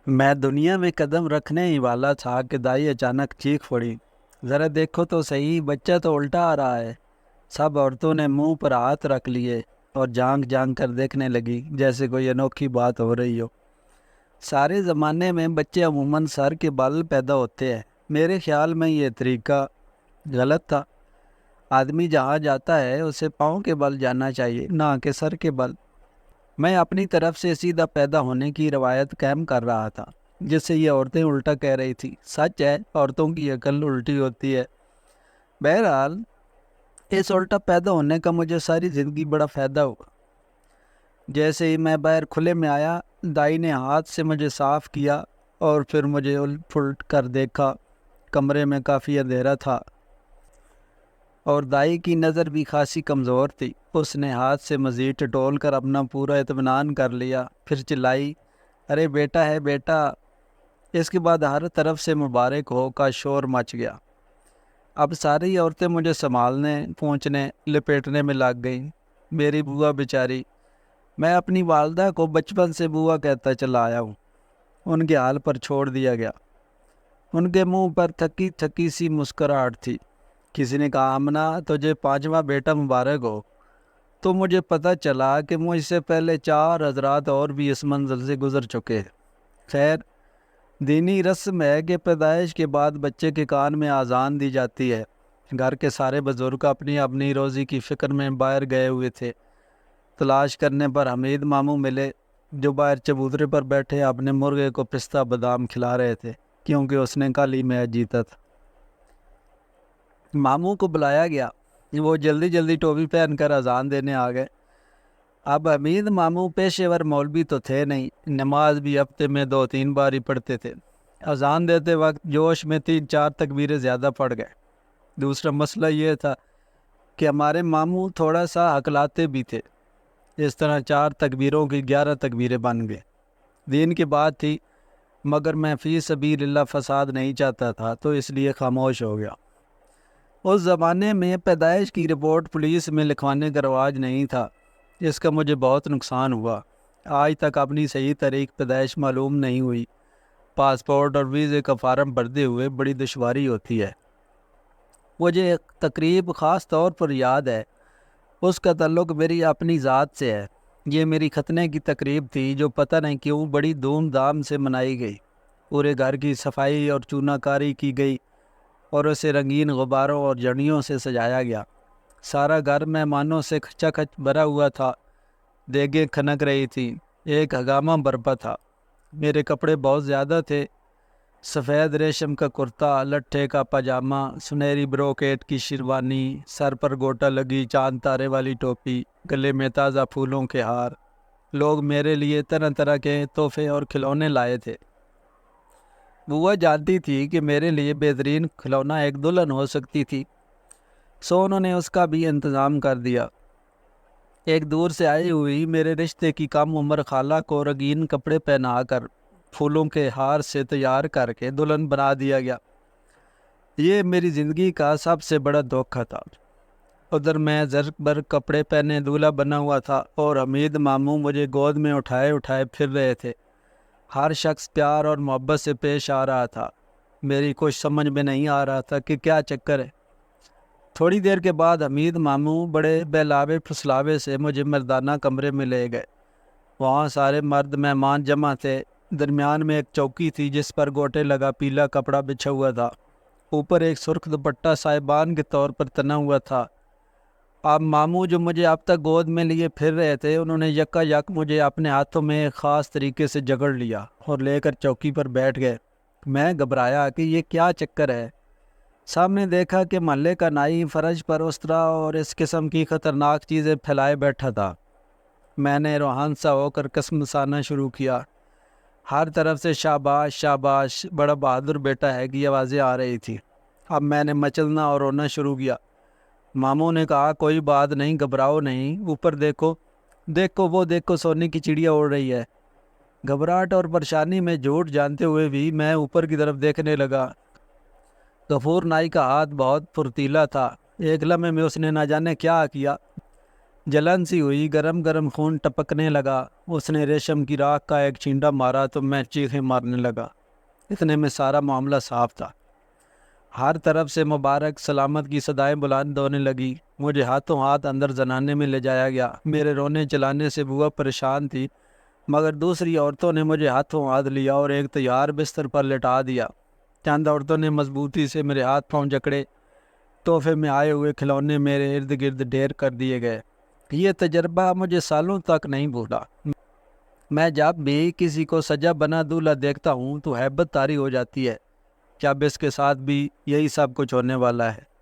मैं दुनिया में कदम रखने ही वाला था कि दाई अचानक चीख पड़ी। ज़रा देखो तो सही, बच्चा तो उल्टा आ रहा है। सब औरतों ने मुंह पर हाथ रख लिए और जांग जांग कर देखने लगी, जैसे कोई अनोखी बात हो रही हो। सारे ज़माने में बच्चे अमूमन सर के बाल पैदा होते हैं। मेरे ख्याल में ये तरीका गलत था। आदमी जहाँ जाता है उसे पाँव के बल जाना चाहिए, ना कि सर के बल। मैं अपनी तरफ से सीधा पैदा होने की रवायत कायम कर रहा था, जिससे ये औरतें उल्टा कह रही थी। सच है, औरतों की अकल उल्टी होती है। बहरहाल, इस उल्टा पैदा होने का मुझे सारी ज़िंदगी बड़ा फ़ायदा हुआ। जैसे ही मैं बाहर खुले में आया, दाई ने हाथ से मुझे साफ़ किया और फिर मुझे उलट पुलट कर देखा। कमरे में काफ़ी अंधेरा था और दाई की नज़र भी खासी कमज़ोर थी। उसने हाथ से मज़ीद टटोल कर अपना पूरा इत्मीनान कर लिया, फिर चिल्लाई, अरे बेटा है बेटा। इसके बाद हर तरफ से मुबारक हो का शोर मच गया। अब सारी औरतें मुझे संभालने, पहुँचने, लपेटने में लग गईं। मेरी बुआ बेचारी। मैं अपनी वालदा को बचपन से बुआ कहता चला आया हूँ। उनके हाल पर छोड़ दिया गया। उनके मुंह पर थकी थकी सी मुस्कुराहट थी। किसी ने कहा, आमना तुझे पांचवा बेटा मुबारक हो। तो मुझे पता चला कि मुझसे पहले चार हजरात और भी इस मंजिल से गुजर चुके हैं। खैर, दीनी रस्म है कि पैदाइश के बाद बच्चे के कान में आज़ान दी जाती है। घर के सारे बुजुर्ग अपनी अपनी रोज़ी की फ़िक्र में बाहर गए हुए थे। तलाश करने पर हमीद मामू मिले, जो बाहर चबूतरे पर बैठे अपने मुर्गे को पिस्ता बादाम खिला रहे थे, क्योंकि उसने कल ही मैच जीता था। मामू को बुलाया गया। वो जल्दी जल्दी टोपी पहनकर अजान देने आ गए। अब हमीद मामू पेशेवर मौलवी तो थे नहीं, नमाज भी हफ्ते में 2-3 बार ही पढ़ते थे। अजान देते वक्त जोश में 3-4 तकबीरें ज़्यादा पड़ गए। दूसरा मसला ये था कि हमारे मामू थोड़ा सा हकलाते भी थे। इस तरह 4 तकबीरों की 11 तकबीरें बन गए। दीन की बात थी, मगर मैं फ़ी सबीलिल्लाह फसाद नहीं चाहता था, तो इसलिए खामोश हो गया। उस ज़माने में पैदाइश की रिपोर्ट पुलिस में लिखवाने का रवाज नहीं था। इसका मुझे बहुत नुकसान हुआ। आज तक अपनी सही तारीख पैदाइश मालूम नहीं हुई। पासपोर्ट और वीज़े का फार्म भरते हुए बड़ी दुश्वारी होती है। मुझे एक तकरीब ख़ास तौर पर याद है। उसका ताल्लुक मेरी अपनी ज़ात से है। ये मेरी खतने की तकरीब थी, जो पता नहीं क्यों बड़ी धूमधाम से मनाई गई। पूरे घर की सफाई और चूनाकारी की गई और उसे रंगीन गुब्बारों और जड़ियों से सजाया गया। सारा घर मेहमानों से खचाखच भरा हुआ था। देगें खनक रही थी। एक हंगामा बरपा था। मेरे कपड़े बहुत ज़्यादा थे। सफ़ेद रेशम का कुर्ता, लट्ठे का पजामा, सुनहरी ब्रोकेट की शेरवानी, सर पर गोटा लगी चांद तारे वाली टोपी, गले में ताज़ा फूलों के हार। लोग मेरे लिए तरह तरह के तोहफे और खिलौने लाए थे। बुआ जानती थी कि मेरे लिए बेहतरीन खिलौना एक दुल्हन हो सकती थी, सो उन्होंने उसका भी इंतज़ाम कर दिया। एक दूर से आई हुई मेरे रिश्ते की कम उम्र खाला को रंगीन कपड़े पहनाकर फूलों के हार से तैयार करके दुल्हन बना दिया गया। ये मेरी ज़िंदगी का सबसे बड़ा धोखा था। उधर मैं ज़र्क भर कपड़े पहने दूल्हा बना हुआ था और हमीद मामू मुझे गोद में उठाए उठाए फिर रहे थे। हर शख्स प्यार और मोहब्बत से पेश आ रहा था। मेरी कुछ समझ में नहीं आ रहा था कि क्या चक्कर है। थोड़ी देर के बाद हमीद मामू बड़े बहलावे फुसलावे से मुझे मर्दाना कमरे में ले गए। वहाँ सारे मर्द मेहमान जमा थे। दरमियान में एक चौकी थी, जिस पर गोटे लगा पीला कपड़ा बिछा हुआ था। ऊपर एक सुर्ख दुपट्टा साहिबान के तौर पर तना हुआ था। अब मामू, जो मुझे अब तक गोद में लिए फिर रहे थे, उन्होंने यक्का यक मुझे अपने हाथों में एक ख़ास तरीके से जकड़ लिया और लेकर चौकी पर बैठ गए। मैं घबराया कि ये क्या चक्कर है। सामने देखा कि महल्ले का नाई फर्श पर उस्तरा और इस किस्म की ख़तरनाक चीज़ें फैलाए बैठा था। मैंने रूहान सा होकर कसमसाना शुरू किया। हर तरफ से शाबाश शाबाश, बड़ा बहादुर बेटा है की आवाज़ें आ रही थी। अब मैंने मचलना और रोना शुरू किया। मामू ने कहा, कोई बात नहीं, घबराओ नहीं, ऊपर देखो। देखो वो देखो, सोने की चिड़िया उड़ रही है। घबराहट और परेशानी में झूठ जानते हुए भी मैं ऊपर की तरफ देखने लगा। गफूर नाई का हाथ बहुत फुर्तीला था। एक लम्हे में उसने ना जाने क्या किया। جلن سی ہوئی، گرم گرم خون ٹپکنے لگا۔ اس نے ریشم کی راکھ کا ایک چھینٹا مارا تو میں چیخیں مارنے لگا۔ اتنے میں سارا معاملہ صاف تھا۔ ہر طرف سے مبارک سلامت کی صدائیں بلند ہونے لگی۔ مجھے ہاتھوں ہاتھ اندر زنانے میں لے جایا گیا۔ میرے رونے چلانے سے بوا پریشان تھی، مگر دوسری عورتوں نے مجھے ہاتھوں ہاتھ لیا اور ایک تیار بستر پر لٹا دیا۔ چند عورتوں نے مضبوطی سے میرے ہاتھ پاؤں جکڑے۔ تحفے میں آئے ہوئے کھلونے میرے ارد گرد ڈھیر کر دیے گئے۔ یہ تجربہ مجھے سالوں تک نہیں بھولا۔ میں جب بھی کسی کو سجا بنا دولہا دیکھتا ہوں تو ہیبت طاری ہو جاتی ہے۔ جب اس کے ساتھ بھی یہی سب کچھ ہونے والا ہے۔